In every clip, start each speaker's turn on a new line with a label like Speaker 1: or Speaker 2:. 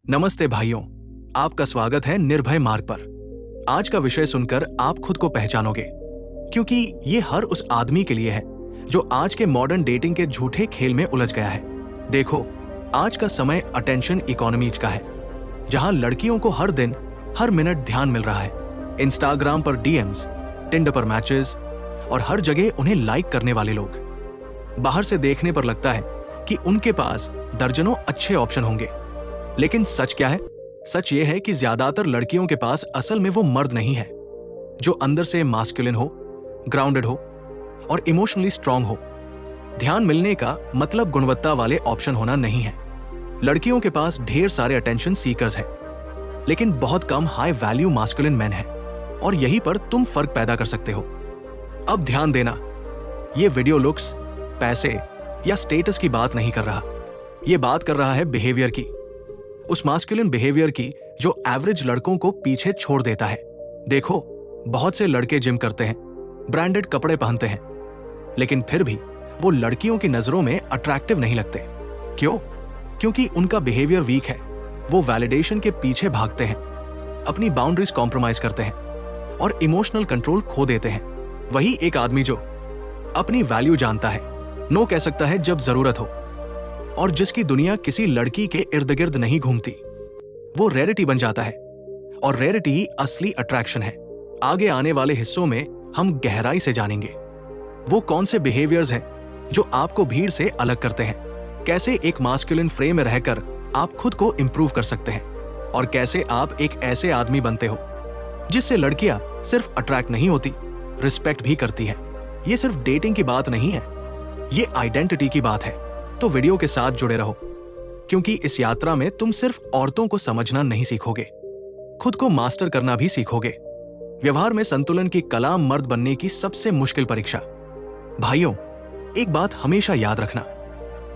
Speaker 1: नमस्ते भाइयों, आपका स्वागत है निर्भय मार्ग पर। आज का विषय सुनकर आप खुद को पहचानोगे, क्योंकि ये हर उस आदमी के लिए है जो आज के मॉडर्न डेटिंग के झूठे खेल में उलझ गया है। देखो, आज का समय अटेंशन इकोनॉमीज का है, जहां लड़कियों को हर दिन हर मिनट ध्यान मिल रहा है। इंस्टाग्राम पर डीएम्स, टिंडर पर मैचेस और हर जगह उन्हें लाइक करने वाले लोग। बाहर से देखने पर लगता है कि उनके पास दर्जनों अच्छे ऑप्शन होंगे, लेकिन सच क्या है? सच ये है कि ज्यादातर लड़कियों के पास असल में वो मर्द नहीं है जो अंदर से मास्कुलिन हो, ग्राउंडेड हो और इमोशनली स्ट्रांग हो। ध्यान मिलने का मतलब गुणवत्ता वाले ऑप्शन होना नहीं है। लड़कियों के पास ढेर सारे अटेंशन सीकर्स हैं, लेकिन बहुत कम हाई वैल्यू मास्कुलिन मैन हैं, और यहीं पर तुम फर्क पैदा कर सकते हो। अब ध्यान देना, ये वीडियो लुक्स, पैसे या स्टेटस की बात नहीं कर रहा। ये बात कर रहा है बिहेवियर की, उस मास्कुलिन बिहेवियर की जो एवरेज लड़कों को पीछे छोड़ देता है। देखो, बहुत से लड़के जिम करते हैं, ब्रांडेड कपड़े पहनते हैं, लेकिन फिर भी वो लड़कियों की नजरों में अट्रैक्टिव नहीं लगते। क्यों? क्योंकि उनका बिहेवियर वीक है। वो वैलिडेशन के पीछे भागते हैं, अपनी बाउंड्रीज कॉम्प्रोमाइज करते हैं और इमोशनल कंट्रोल खो देते हैं। वही एक आदमी जो अपनी वैल्यू जानता है, नो कह सकता है जब जरूरत हो, और जिसकी दुनिया किसी लड़की के इर्द गिर्द नहीं घूमती, वो रेयरिटी बन जाता है। और रेयरिटी ही असली अट्रैक्शन है। आगे आने वाले हिस्सों में हम गहराई से जानेंगे वो कौन से बिहेवियर्स हैं जो आपको भीड़ से अलग करते हैं, कैसे एक मास्कुलिन फ्रेम में रहकर आप खुद को इंप्रूव कर सकते हैं, और कैसे आप एक ऐसे आदमी बनते हो जिससे लड़कियां सिर्फ अट्रैक्ट नहीं होती, रिस्पेक्ट भी करती हैं। ये सिर्फ डेटिंग की बात नहीं है, ये आइडेंटिटी की बात है। तो वीडियो के साथ जुड़े रहो, क्योंकि इस यात्रा में तुम सिर्फ औरतों को समझना नहीं सीखोगे, खुद को मास्टर करना भी सीखोगे। व्यवहार में संतुलन की कला मर्द बनने की सबसे मुश्किल परीक्षा। भाइयों, एक बात हमेशा याद रखना,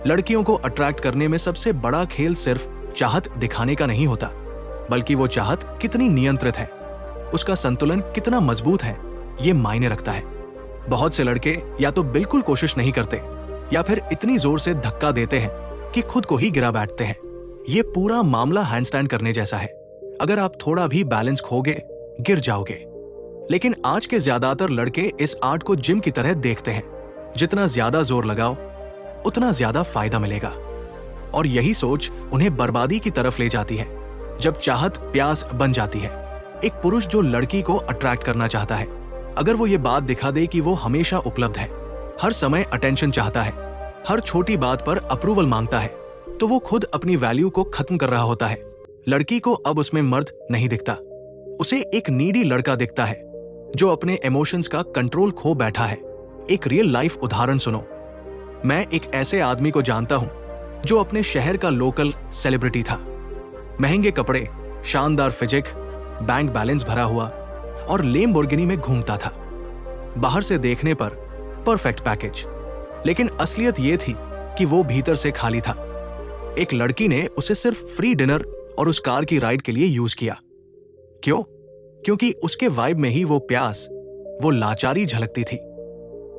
Speaker 1: लड़कियों को अट्रैक्ट करने में सबसे बड़ा खेल सिर्फ चाहत दिखाने का नहीं होता, बल्कि वो चाहत कितनी नियंत्रित है, उसका संतुलन कितना मजबूत है, ये मायने रखता है। बहुत से लड़के या तो बिल्कुल कोशिश नहीं करते, या फिर इतनी जोर से धक्का देते हैं कि खुद को ही गिरा बैठते हैं। ये पूरा मामला हैंडस्टैंड करने जैसा है। अगर आप थोड़ा भी बैलेंस खोगे, गिर जाओगे। लेकिन आज के ज्यादातर लड़के इस आर्ट को जिम की तरह देखते हैं। जितना ज्यादा जोर लगाओ, उतना ज्यादा फायदा मिलेगा। और यही सोच उन्हें बर्बादी की तरफ ले जाती है। जब चाहत प्यास बन जाती है, एक पुरुष जो लड़की को अट्रैक्ट करना चाहता है, अगर वो ये बात दिखा दे कि वो हमेशा उपलब्ध है, हर समय अटेंशन चाहता है, हर छोटी बात पर अप्रूवल मांगता है, तो वो खुद अपनी वैल्यू को खत्म कर रहा होता है। लड़की को अब उसमें मर्द नहीं दिखता, उसे एक नीडी लड़का दिखता है जो अपने इमोशंस का कंट्रोल खो बैठा है। एक रियल लाइफ उदाहरण सुनो। मैं एक ऐसे आदमी को जानता हूं जो अपने शहर का लोकल सेलिब्रिटी था। महंगे कपड़े, शानदार फिजिक, बैंक बैलेंस भरा हुआ और लेम्बोर्गिनी में घूमता था। बाहर से देखने पर परफेक्ट पैकेज, लेकिन असलियत यह थी कि वो भीतर से खाली था। एक लड़की ने उसे सिर्फ फ्री डिनर और उस कार की राइड के लिए यूज किया। क्यों? क्योंकि उसके वाइब में ही वो प्यास, वो लाचारी झलकती थी।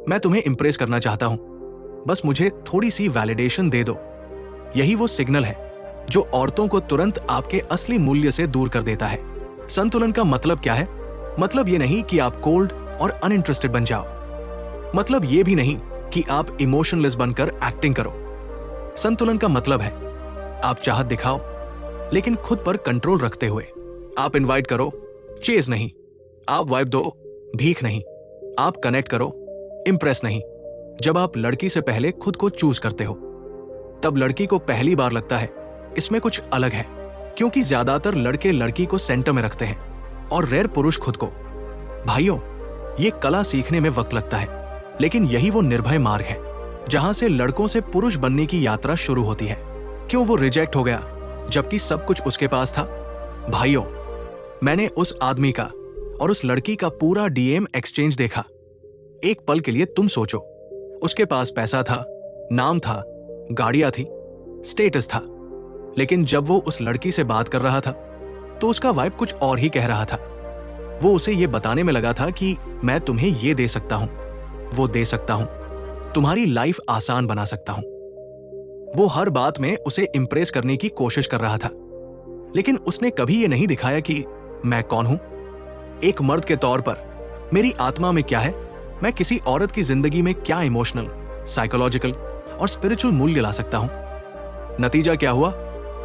Speaker 1: मैं तुम्हें इंप्रेस करना चाहता हूं, बस मुझे थोड़ी सी वैलिडेशन दे दो। यही वो सिग्नल है जो औरतों को तुरंत आपके असली मूल्य से दूर कर देता है। संतुलन का मतलब क्या है? मतलब ये नहीं कि आप कोल्ड और अनइंटरेस्टेड बन जाओ। मतलब ये भी नहीं कि आप इमोशनलेस बनकर एक्टिंग करो। संतुलन का मतलब है आप चाहत दिखाओ, लेकिन खुद पर कंट्रोल रखते हुए। आप इनवाइट करो, चेज नहीं। आप वाइब दो, भीख नहीं। आप कनेक्ट करो, इंप्रेस नहीं। जब आप लड़की से पहले खुद को चूज करते हो, तब लड़की को पहली बार लगता है इसमें कुछ अलग है, क्योंकि ज्यादातर लड़के लड़की को सेंटर में रखते हैं और रेयर पुरुष खुद को। भाइयों, ये कला सीखने में वक्त लगता है, लेकिन यही वो निर्भय मार्ग है जहां से लड़कों से पुरुष बनने की यात्रा शुरू होती है। क्यों वो रिजेक्ट हो गया जबकि सब कुछ उसके पास था? भाइयों, मैंने उस आदमी का और उस लड़की का पूरा डीएम एक्सचेंज देखा। एक पल के लिए तुम सोचो, उसके पास पैसा था, नाम था, गाड़ियां थी, स्टेटस था, लेकिन जब वो उस लड़की से बात कर रहा था तो उसका वाइब कुछ और ही कह रहा था। वो उसे ये बताने में लगा था कि मैं तुम्हें ये दे सकता हूं, वो दे सकता हूं, तुम्हारी लाइफ आसान बना सकता हूं। वो हर बात में उसे इंप्रेस करने की कोशिश कर रहा था, लेकिन उसने कभी ये नहीं दिखाया कि मैं कौन हूं। एक मर्द के तौर पर मेरी आत्मा में क्या है, मैं किसी औरत की जिंदगी में क्या इमोशनल, साइकोलॉजिकल और स्पिरिचुअल मूल्य ला सकता हूं। नतीजा क्या हुआ?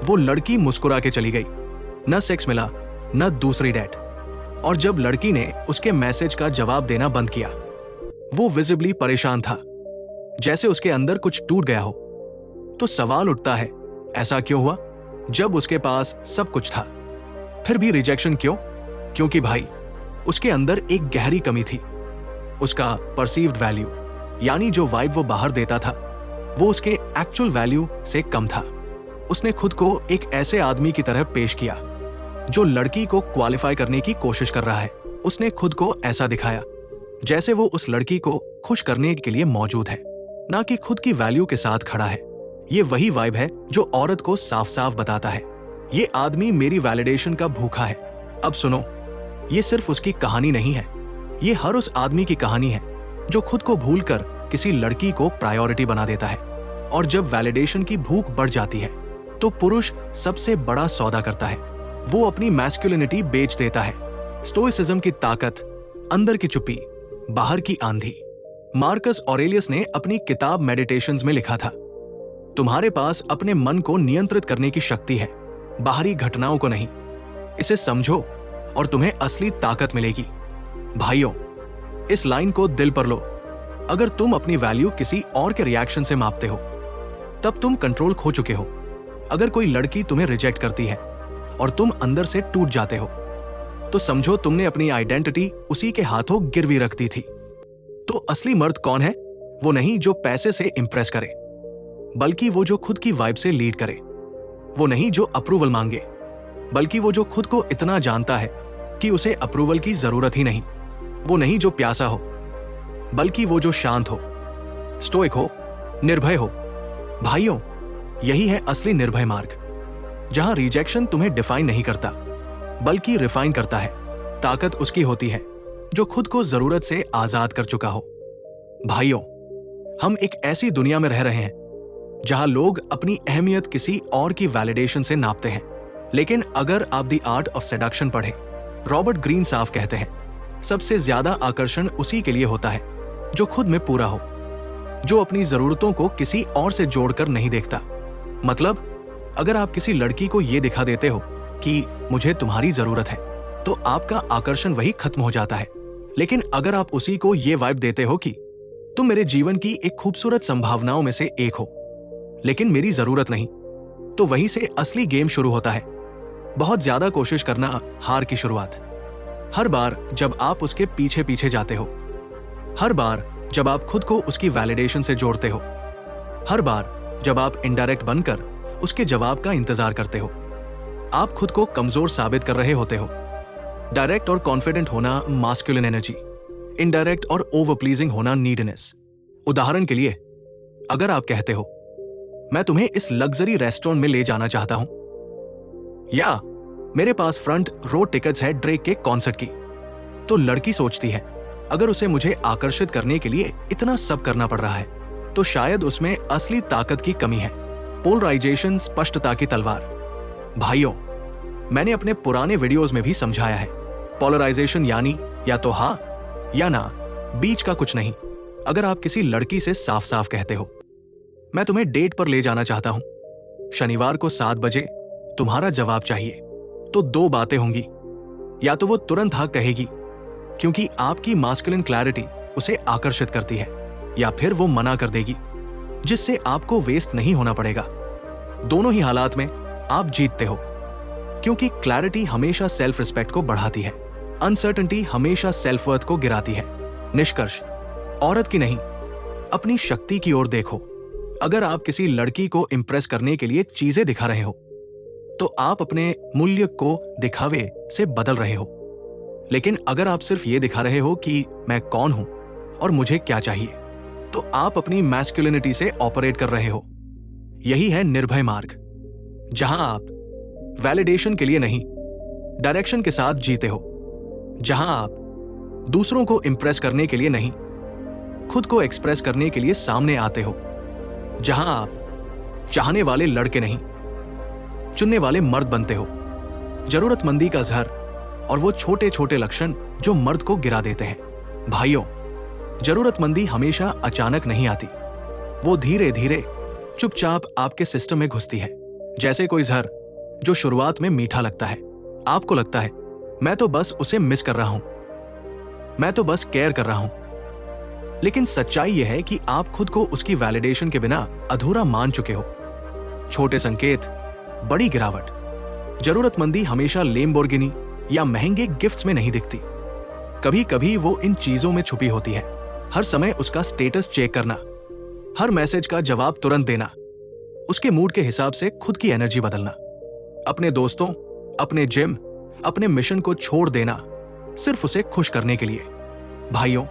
Speaker 1: वो लड़की मुस्कुरा के चली गई। न सेक्स मिला, न दूसरी डेट। और जब लड़की ने उसके मैसेज का जवाब देना बंद किया, वो विजिबली परेशान था, जैसे उसके अंदर कुछ टूट गया हो। तो सवाल उठता है, ऐसा क्यों हुआ जब उसके पास सब कुछ था? फिर भी रिजेक्शन क्यों? क्योंकि भाई, उसके अंदर एक गहरी कमी थी। उसका परसीव्ड वैल्यू, यानी जो वाइब वो बाहर देता था, वो उसके एक्चुअल वैल्यू से कम था। उसने खुद को एक ऐसे आदमी की तरह पेश किया जो लड़की को क्वालिफाई करने की कोशिश कर रहा है। उसने खुद को ऐसा दिखाया जैसे वो उस लड़की को खुश करने के लिए मौजूद है, ना कि खुद की वैल्यू के साथ खड़ा है। ये वही वाइब है जो औरत को साफ साफ बताता है, ये आदमी मेरी वैलिडेशन का भूखा है। अब सुनो, ये सिर्फ उसकी कहानी नहीं है, ये हर उस आदमी की कहानी है जो खुद को भूलकर किसी लड़की को प्रायोरिटी बना देता है। और जब वैलिडेशन की भूख बढ़ जाती है तो पुरुष सबसे बड़ा सौदा करता है, वो अपनी मैस्कुलिनिटी बेच देता है। स्टोइसिज्म की ताकत, अंदर की चुप्पी, बाहर की आंधी। मार्कस ऑरेलियस ने अपनी किताब मेडिटेशंस में लिखा था, तुम्हारे पास अपने मन को नियंत्रित करने की शक्ति है, बाहरी घटनाओं को नहीं। इसे समझो और तुम्हें असली ताकत मिलेगी। भाइयों, इस लाइन को दिल पर लो। अगर तुम अपनी वैल्यू किसी और के रिएक्शन से मापते हो, तब तुम कंट्रोल खो चुके हो। अगर कोई लड़की तुम्हें रिजेक्ट करती है और तुम अंदर से टूट जाते हो, तो समझो तुमने अपनी आइडेंटिटी उसी के हाथों गिरवी रख दी थी। तो असली मर्द कौन है? वो नहीं जो पैसे से इंप्रेस करे, बल्कि वो जो खुद की वाइब से लीड करे। वो नहीं जो अप्रूवल मांगे, बल्कि वो जो खुद को इतना जानता है कि उसे अप्रूवल की जरूरत ही नहीं। वो नहीं जो प्यासा हो, बल्कि वो जो शांत हो, स्टोइक हो, निर्भय हो। भाइयों, यही है असली निर्भय मार्ग, जहां रिजेक्शन तुम्हें डिफाइन नहीं करता, बल्कि रिफाइन करता है। ताकत उसकी होती है जो खुद को जरूरत से आजाद कर चुका हो। भाइयों, हम एक ऐसी दुनिया में रह रहे हैं जहां लोग अपनी अहमियत किसी और की वैलिडेशन से नापते हैं। लेकिन अगर आप द आर्ट ऑफ सेडक्शन पढ़ें, रॉबर्ट ग्रीन साफ कहते हैं, सबसे ज्यादा आकर्षण उसी के लिए होता है जो खुद में पूरा हो, जो अपनी जरूरतों को किसी और से जोड़कर नहीं देखता। मतलब, अगर आप किसी लड़की को यह दिखा देते हो कि मुझे तुम्हारी जरूरत है, तो आपका आकर्षण वही खत्म हो जाता है। लेकिन अगर आप उसी को यह वाइब देते हो कि तुम मेरे जीवन की एक खूबसूरत संभावनाओं में से एक हो, लेकिन मेरी जरूरत नहीं, तो वहीं से असली गेम शुरू होता है। बहुत ज्यादा कोशिश करना हार की शुरुआत। हर बार जब आप उसके पीछे पीछे जाते हो, हर बार जब आप खुद को उसकी वैलिडेशन से जोड़ते हो, हर बार जब आप इनडायरेक्ट बनकर उसके जवाब का इंतजार करते हो, आप खुद को कमजोर साबित कर रहे होते हो। डायरेक्ट और कॉन्फिडेंट होना मास्कुलिन एनर्जी, इनडायरेक्ट और ओवर प्लीजिंग होना नीडनेस। उदाहरण के लिए, अगर आप कहते हो मैं तुम्हें इस लग्जरी रेस्टोरेंट में ले जाना चाहता हूं, या मेरे पास फ्रंट रो टिकट्स है ड्रेक के कॉन्सर्ट की, तो लड़की सोचती है अगर उसे मुझे आकर्षित करने के लिए इतना सब करना पड़ रहा है, तो शायद उसमें असली ताकत की कमी है। पोलराइजेशन, स्पष्टता की तलवार। भाइयों, मैंने अपने पुराने वीडियोस में भी समझाया है, पोलराइजेशन यानी या तो हां या ना, बीच का कुछ नहीं। अगर आप किसी लड़की से साफ साफ कहते हो मैं तुम्हें डेट पर ले जाना चाहता हूं, शनिवार को 7 बजे, तुम्हारा जवाब चाहिए, तो दो बातें होंगी। या तो वो तुरंत हाँ कहेगी क्योंकि आपकी मास्कुलिन क्लैरिटी उसे आकर्षित करती है, या फिर वो मना कर देगी, जिससे आपको वेस्ट नहीं होना पड़ेगा। दोनों ही हालात में आप जीतते हो, क्योंकि क्लैरिटी हमेशा सेल्फ रिस्पेक्ट को बढ़ाती है, अनसर्टेनिटी हमेशा सेल्फ वर्थ को गिराती है। निष्कर्ष, औरत की नहीं, अपनी शक्ति की ओर देखो। अगर आप किसी लड़की को इंप्रेस करने के लिए चीजें दिखा रहे हो, तो आप अपने मूल्य को दिखावे से बदल रहे हो। लेकिन अगर आप सिर्फ ये दिखा रहे हो कि मैं कौन हूं और मुझे क्या चाहिए, तो आप अपनी मैस्कुलिनिटी से ऑपरेट कर रहे हो। यही है निर्भय मार्ग, जहां आप वैलिडेशन के लिए नहीं, डायरेक्शन के साथ जीते हो। जहां आप दूसरों को इंप्रेस करने के लिए नहीं, खुद को एक्सप्रेस करने के लिए सामने आते हो। जहां आप चाहने वाले लड़के नहीं, चुनने वाले मर्द बनते हो। जरूरतमंदी का जहर और वो छोटे छोटे लक्षण जो मर्द को गिरा देते हैं। भाइयों, जरूरतमंदी हमेशा अचानक नहीं आती। वो धीरे धीरे चुपचाप आपके सिस्टम में घुसती है, जैसे कोई जहर जो शुरुआत में मीठा लगता है। आपको लगता है मैं तो बस उसे मिस कर रहा हूं, मैं तो बस केयर कर रहा हूं। लेकिन सच्चाई यह है कि आप खुद को उसकी वैलिडेशन के बिना अधूरा मान चुके हो। छोटे संकेत, बड़ी गिरावट। जरूरतमंदी हमेशा लेम्बोर्गिनी या महंगे गिफ्ट्स में नहीं दिखती। कभी कभी वो इन चीजों में छुपी होती है। हर समय उसका स्टेटस चेक करना, हर मैसेज का जवाब तुरंत देना, उसके मूड के हिसाब से खुद की एनर्जी बदलना, अपने दोस्तों, अपने जिम, अपने मिशन को छोड़ देना सिर्फ उसे खुश करने के लिए। भाइयों,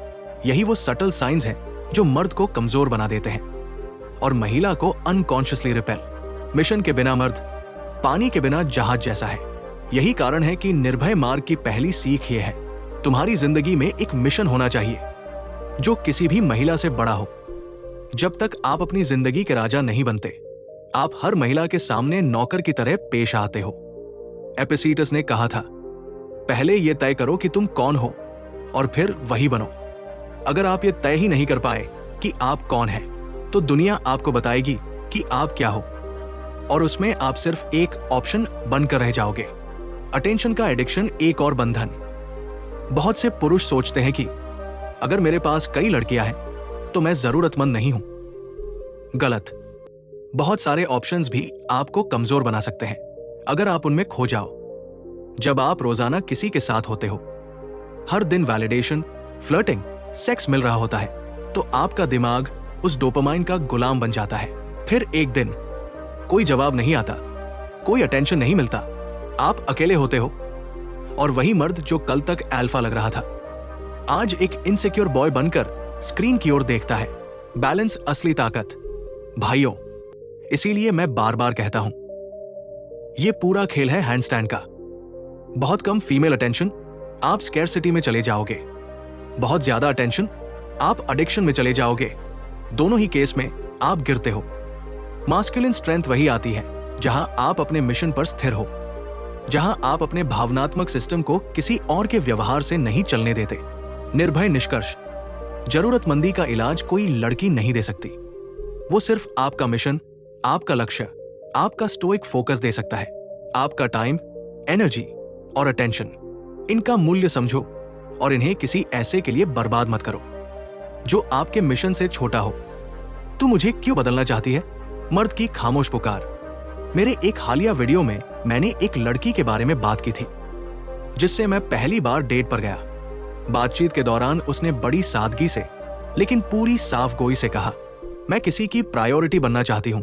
Speaker 1: यही वो सटल साइंस हैं जो मर्द को कमजोर बना देते हैं और महिला को अनकॉन्शियसली रिपेल। मिशन के बिना मर्द पानी के बिना जहाज जैसा है। यही कारण है कि निर्भय मार्ग की पहली सीख ये है, तुम्हारी जिंदगी में एक मिशन होना चाहिए जो किसी भी महिला से बड़ा हो। जब तक आप अपनी जिंदगी के राजा नहीं बनते, आप हर महिला के सामने नौकर की तरह पेश आते हो। एपिसीटस ने कहा था, पहले यह तय करो कि तुम कौन हो और फिर वही बनो। अगर आप ये तय ही नहीं कर पाए कि आप कौन हैं, तो दुनिया आपको बताएगी कि आप क्या हो और उसमें आप सिर्फ एक ऑप्शन बनकर रह जाओगे। अटेंशन का एडिक्शन एक और बंधन। बहुत से पुरुष सोचते हैं कि अगर मेरे पास कई लड़कियां हैं तो मैं जरूरतमंद नहीं हूं। गलत। बहुत सारे ऑप्शंस भी आपको कमजोर बना सकते हैं अगर आप उनमें खो जाओ। जब आप रोजाना किसी के साथ होते हो, हर दिन वैलिडेशन, फ्लर्टिंग, सेक्स मिल रहा होता है, तो आपका दिमाग उस डोपामाइन का गुलाम बन जाता है। फिर एक दिन कोई जवाब नहीं आता, कोई अटेंशन नहीं मिलता, आप अकेले होते हो और वही मर्द जो कल तक अल्फा लग रहा था, आज एक इनसिक्योर बॉय बनकर स्क्रीन की ओर देखता है। बैलेंस असली ताकत। भाइयों, इसीलिए मैं बार बार कहता हूं, यह पूरा खेल है हैंडस्टैंड का। बहुत कम फीमेल अटेंशन, आप स्कैरसिटी में चले जाओगे। बहुत ज्यादा अटेंशन, आप एडिक्शन में चले जाओगे। दोनों ही केस में आप गिरते हो। मास्कुलिन स्ट्रेंथ वही आती है जहां आप अपने मिशन पर स्थिर हो, जहां आप अपने भावनात्मक सिस्टम को किसी और के व्यवहार से नहीं चलने देते। निर्भय निष्कर्ष, जरूरतमंदी का इलाज कोई लड़की नहीं दे सकती। वो सिर्फ आपका मिशन, आपका लक्ष्य, आपका स्टोइक फोकस दे सकता है। आपका टाइम, एनर्जी और अटेंशन, इनका मूल्य समझो और इन्हें किसी ऐसे के लिए बर्बाद मत करो जो आपके मिशन से छोटा हो। तू मुझे क्यों बदलना चाहती है? मर्द की खामोश पुकार। मेरे एक हालिया वीडियो में मैंने एक लड़की के बारे में बात की थी जिससे मैं पहली बार डेट पर गया। बातचीत के दौरान उसने बड़ी सादगी से लेकिन पूरी साफ गोई से कहा, मैं किसी की प्रायोरिटी बनना चाहती हूं,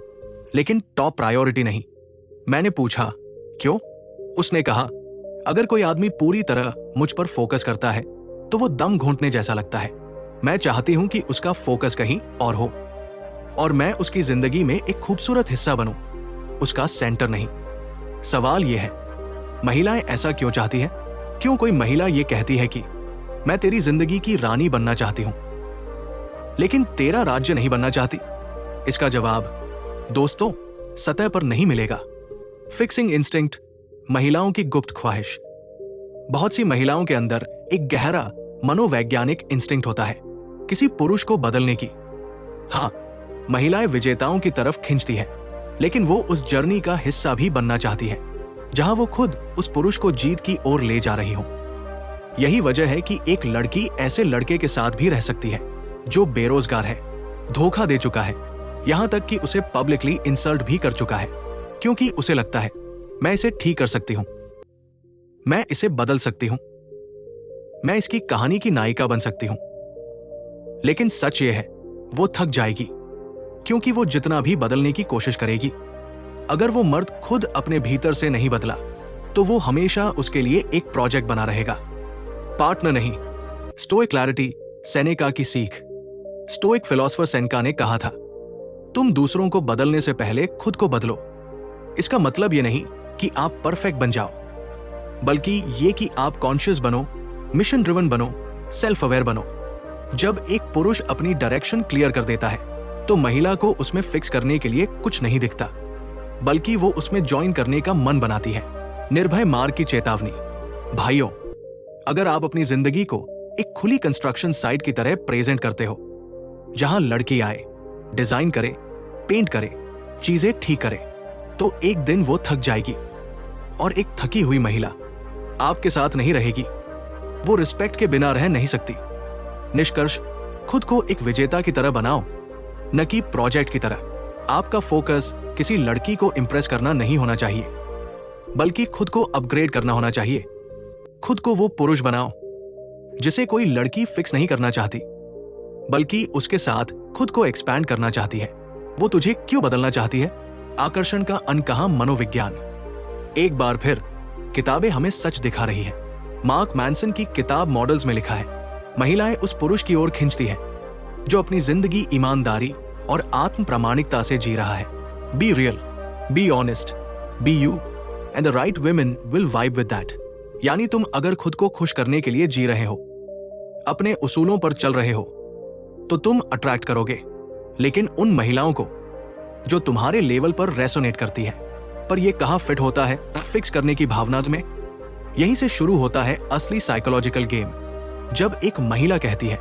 Speaker 1: लेकिन टॉप प्रायोरिटी नहीं। मैंने पूछा, क्यों? उसने कहा, अगर कोई आदमी पूरी तरह मुझ पर फोकस करता है तो वो दम घोंटने जैसा लगता है। मैं चाहती हूं कि उसका फोकस कहीं और हो और मैं उसकी जिंदगी में एक खूबसूरत हिस्सा बनूं, उसका सेंटर नहीं। सवाल यह है, महिलाएं ऐसा क्यों चाहती हैं? क्यों कोई महिला ये कहती है कि मैं तेरी जिंदगी की रानी बनना चाहती हूं लेकिन तेरा राज्य नहीं बनना चाहती? इसका जवाब दोस्तों सतह पर नहीं मिलेगा। फिक्सिंग इंस्टिंक्ट, महिलाओं की गुप्त ख्वाहिश। बहुत सी महिलाओं के अंदर एक गहरा मनोवैज्ञानिक इंस्टिंक्ट होता है किसी पुरुष को बदलने की। हाँ, महिलाएं विजेताओं की तरफ खींचती है, लेकिन वो उस जर्नी का हिस्सा भी बनना चाहती है जहां वो खुद उस पुरुष को जीत की ओर ले जा रही हो। यही वजह है कि एक लड़की ऐसे लड़के के साथ भी रह सकती है जो बेरोजगार है, धोखा दे चुका है, यहां तक कि उसे पब्लिकली इंसल्ट भी कर चुका है, क्योंकि उसे लगता है मैं इसे ठीक कर सकती हूं, मैं इसे बदल सकती हूं, मैं इसकी कहानी की नायिका बन सकती हूं। लेकिन सच यह है, वो थक जाएगी, क्योंकि वो जितना भी बदलने की कोशिश करेगी, अगर वो मर्द खुद अपने भीतर से नहीं बदला तो वो हमेशा उसके लिए एक प्रोजेक्ट बना रहेगा, पार्टनर नहीं। स्टोइक क्लैरिटी, सेनेका की सीख। स्टोइक फिलोसोफर सेनेका ने कहा था, तुम दूसरों को बदलने से पहले खुद को बदलो। इसका मतलब यह नहीं कि आप परफेक्ट बन जाओ, बल्कि ये कि आप कॉन्शियस बनो, मिशन ड्रिवन बनो, सेल्फ अवेयर बनो। जब एक पुरुष अपनी डायरेक्शन क्लियर कर देता है तो महिला को उसमें फिक्स करने के लिए कुछ नहीं दिखता, बल्कि वो उसमें ज्वाइन करने का मन बनाती है। निर्भय मार्ग की चेतावनी। भाइयों, अगर आप अपनी जिंदगी को एक खुली कंस्ट्रक्शन साइट की तरह प्रेजेंट करते हो, जहां लड़की आए, डिजाइन करे, पेंट करे, चीजें ठीक करे, तो एक दिन वो थक जाएगी और एक थकी हुई महिला आपके साथ नहीं रहेगी। वो रिस्पेक्ट के बिना रह नहीं सकती। निष्कर्ष, खुद को एक विजेता की तरह बनाओ, न कि प्रोजेक्ट की तरह। आपका फोकस किसी लड़की को इंप्रेस करना नहीं होना चाहिए, बल्कि खुद को अपग्रेड करना होना चाहिए। खुद को वो पुरुष बनाओ जिसे कोई लड़की फिक्स नहीं करना चाहती, बल्कि उसके साथ खुद को एक्सपैंड करना चाहती है। वो तुझे क्यों बदलना चाहती है? आकर्षण का अनकहा मनोविज्ञान। एक बार फिर किताबें हमें सच दिखा रही है। मार्क मैनसन की किताब मॉडल्स में लिखा है, महिलाएं उस पुरुष की ओर खींचती है जो अपनी जिंदगी ईमानदारी और आत्म प्रामाणिकता से जी रहा है। Be real, be honest, be you and the right women will vibe with that. यानी तुम अगर खुद को खुश करने के लिए जी रहे हो, अपने उसूलों पर चल रहे हो, तो तुम अट्रैक्ट करोगे, लेकिन उन महिलाओं को जो तुम्हारे लेवल पर रेसोनेट करती है। पर यह कहां फिट होता है फिक्स करने की भावना में? यहीं से शुरू होता है असली साइकोलॉजिकल गेम। जब एक महिला कहती है,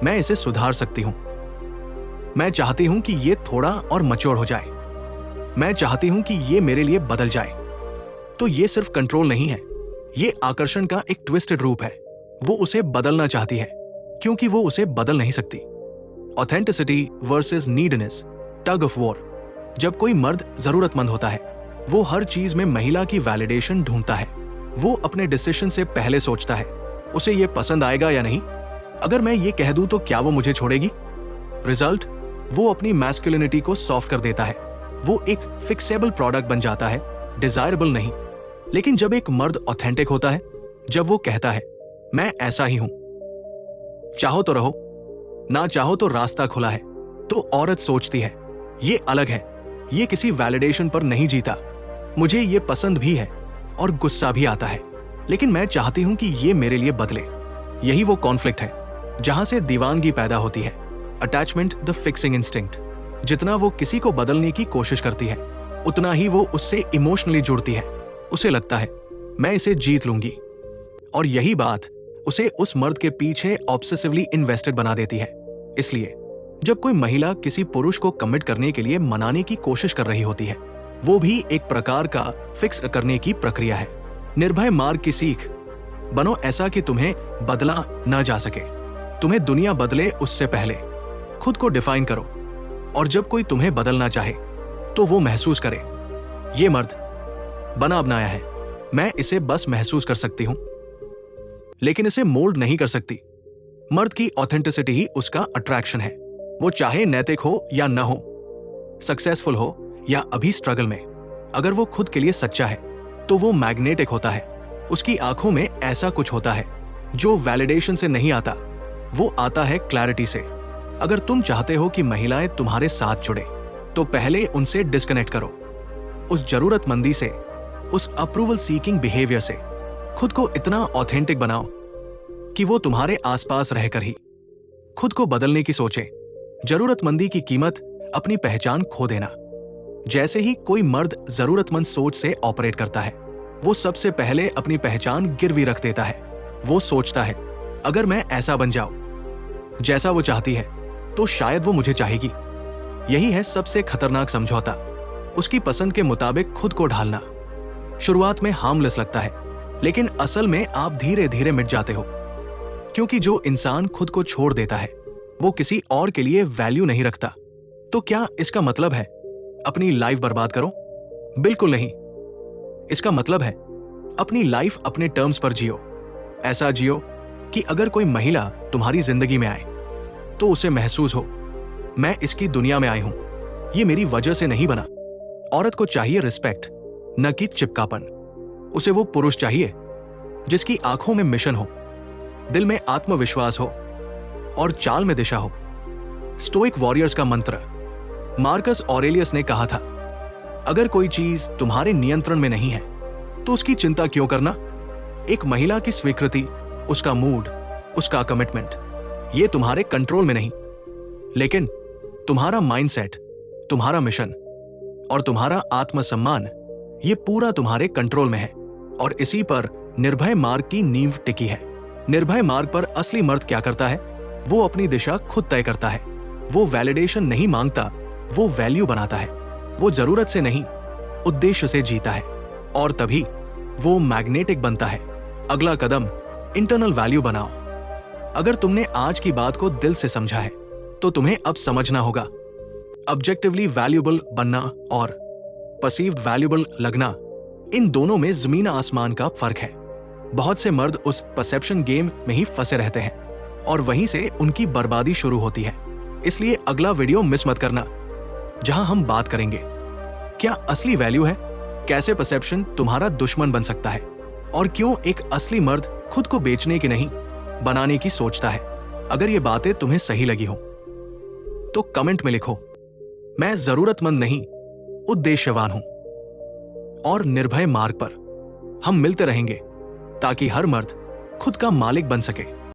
Speaker 1: मैं इसे सुधार सकती हूं, मैं चाहती हूं कि ये थोड़ा और मैच्योर हो जाए, मैं चाहती हूं कि ये मेरे लिए बदल जाए, तो ये सिर्फ कंट्रोल नहीं है, ये आकर्षण का एक ट्विस्टेड रूप है। वो उसे बदलना चाहती है क्योंकि वो उसे बदल नहीं सकती। Authenticity versus needness, tug of war. जब कोई मर्द जरूरतमंद होता है, वो हर चीज में महिला की वैलिडेशन ढूंढता है। वो अपने डिसीजन से पहले सोचता है, उसे ये पसंद आएगा या नहीं, अगर मैं ये कह दूं तो क्या वो मुझे छोड़ेगी? रिजल्ट, वो अपनी मैस्कुलिनिटी को सॉफ्ट कर देता है। वो एक फिक्सेबल प्रोडक्ट बन जाता है, डिजायरेबल नहीं। लेकिन जब एक मर्द ऑथेंटिक होता है, जब वो कहता है, मैं ऐसा ही हूं, चाहो तो रहो, ना चाहो तो रास्ता खुला है, तो औरत सोचती है, ये अलग है, ये किसी वैलिडेशन पर नहीं जीता, मुझे ये पसंद भी है और गुस्सा भी आता है, लेकिन मैं चाहती हूं कि ये मेरे लिए बदले। यही वो कॉन्फ्लिक्ट है जहां से दीवानगी पैदा होती है। Attachment, the fixing instinct. जितना वो किसी को बदलने की कोशिश करती है, उतना ही वो उससे इमोशनली जुड़ती है। उसे लगता है, मैं इसे जीत लूंगी, और यही बात उसे उस मर्द के पीछे ऑब्सेसिवली इन्वेस्टेड बना देती है। इसलिए जब कोई महिला किसी पुरुष को कमिट करने के लिए मनाने की कोशिश कर रही होती है, वो भी एक प्रकार का फिक्स करने की प्रक्रिया है। निर्भय मार्ग की सीख, बनो ऐसा कि तुम्हें बदला ना जा सके। तुम्हें दुनिया बदले उससे पहले खुद को डिफाइन करो, और जब कोई तुम्हें बदलना चाहे तो वो महसूस करे, ये मर्द बना बनाया है, मैं इसे बस महसूस कर सकती हूं, लेकिन इसे मोल्ड नहीं कर सकती। मर्द की ऑथेंटिसिटी ही उसका अट्रैक्शन है। वो चाहे नैतिक हो या न हो, सक्सेसफुल हो या अभी स्ट्रगल में, अगर वो खुद के लिए सच्चा है तो वो मैग्नेटिक होता है। उसकी आंखों में ऐसा कुछ होता है जो वैलिडेशन से नहीं आता, वो आता है क्लैरिटी से। अगर तुम चाहते हो कि महिलाएं तुम्हारे साथ जुड़े, तो पहले उनसे डिस्कनेक्ट करो, उस जरूरतमंदी से, उस अप्रूवल सीकिंग बिहेवियर से। खुद को इतना ऑथेंटिक बनाओ कि वो तुम्हारे आसपास रहकर ही खुद को बदलने की सोचे। जरूरतमंदी की कीमत अपनी पहचान खो देना। जैसे ही कोई मर्द जरूरतमंद सोच से ऑपरेट करता है, वो सबसे पहले अपनी पहचान गिरवी रख देता है। वो सोचता है, अगर मैं ऐसा बन जाऊं जैसा वो चाहती है, तो शायद वो मुझे चाहेगी। यही है सबसे खतरनाक समझौता, उसकी पसंद के मुताबिक खुद को ढालना। शुरुआत में हार्मलेस लगता है, लेकिन असल में आप धीरे धीरे मिट जाते हो, क्योंकि जो इंसान खुद को छोड़ देता है, वो किसी और के लिए वैल्यू नहीं रखता। तो क्या इसका मतलब है अपनी लाइफ बर्बाद करो? बिल्कुल नहीं। इसका मतलब है अपनी लाइफ अपने टर्म्स पर जियो। ऐसा जियो कि अगर कोई महिला तुम्हारी जिंदगी में आए तो उसे महसूस हो, मैं इसकी दुनिया में आई हूं, ये मेरी वजह से नहीं बना। औरत को चाहिए रिस्पेक्ट, न कि चिपकापन। उसे वो पुरुष चाहिए जिसकी आंखों में मिशन हो, दिल में आत्मविश्वास हो और चाल में दिशा हो। स्टोइक वॉरियर्स का मंत्र। मार्कस ऑरेलियस ने कहा था, अगर कोई चीज तुम्हारे नियंत्रण में नहीं है तो उसकी चिंता क्यों करना? एक महिला की स्वीकृति, उसका मूड, उसका कमिटमेंट, ये तुम्हारे कंट्रोल में नहीं, लेकिन तुम्हारा माइंडसेट, तुम्हारा मिशन और तुम्हारा आत्मसम्मान, ये पूरा तुम्हारे कंट्रोल में है। और इसी पर निर्भय मार्ग की नींव टिकी है। निर्भय मार्ग पर असली मर्द क्या करता है? वो अपनी दिशा खुद तय करता है। वो वैलिडेशन नहीं मांगता, वो वैल्यू बनाता है। वो जरूरत से नहीं, उद्देश्य से जीता है, और तभी वो मैग्नेटिक बनता है। अगला कदम, इंटरनल वैल्यू बनाओ। अगर तुमने आज की बात को दिल से समझा है तो तुम्हें अब समझना होगा, ऑब्जेक्टिवली वैल्यूएबल बनना और परसीव्ड वैल्यूएबल लगना, इन दोनों में जमीन आसमान का फर्क है। बहुत से मर्द उस परसेप्शन गेम में ही फंसे रहते हैं और वहीं से उनकी बर्बादी शुरू होती है। इसलिए अगला वीडियो मिस मत करना, जहां हम बात करेंगे क्या असली वैल्यू है, कैसे परसेप्शन तुम्हारा दुश्मन बन सकता है, और क्यों एक असली मर्द खुद को बेचने की नहीं, बनाने की सोचता है। अगर ये बातें तुम्हें सही लगी हो तो कमेंट में लिखो, मैं जरूरतमंद नहीं, उद्देश्यवान हूं। और निर्भय मार्ग पर हम मिलते रहेंगे ताकि हर मर्द खुद का मालिक बन सके।